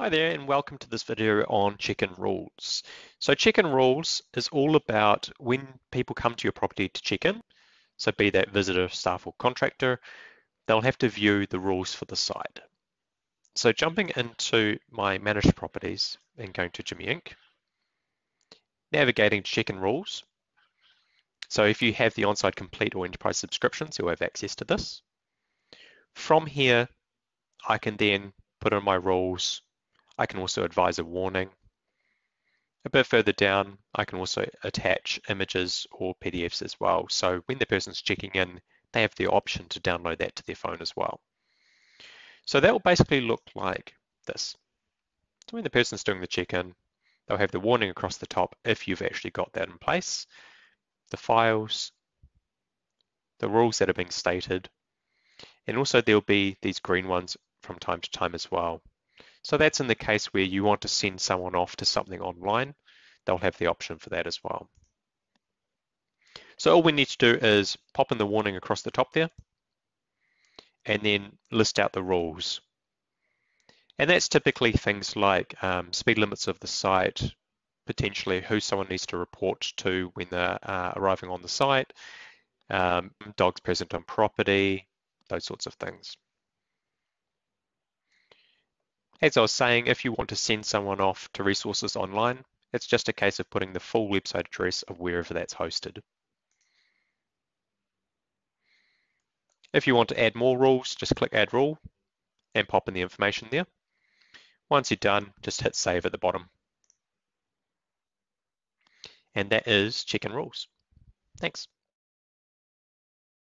Hi there and welcome to this video on check-in rules. So check-in rules is all about when people come to your property to check in, so be that visitor, staff or contractor, they'll have to view the rules for the site. So jumping into my managed properties and going to Jimmy Inc, navigating to check-in rules. So if you have the Onside Complete or Enterprise subscriptions, you'll have access to this. From here, I can then put in my rules. I can also advise a warning. A bit further down, I can also attach images or PDFs as well. So when the person's checking in, they have the option to download that to their phone as well. So that will basically look like this. So when the person's doing the check-in, they'll have the warning across the top if you've actually got that in place, the files, the rules that are being stated, and also there'll be these green ones from time to time as well. So that's in the case where you want to send someone off to something online, they'll have the option for that as well. So all we need to do is pop in the warning across the top there and then list out the rules. And that's typically things like speed limits of the site, potentially who someone needs to report to when they're arriving on the site, dogs present on property, those sorts of things. As I was saying, if you want to send someone off to resources online, it's just a case of putting the full website address of wherever that's hosted. If you want to add more rules, just click Add Rule and pop in the information there. Once you're done, just hit Save at the bottom. And that is check-in rules. Thanks.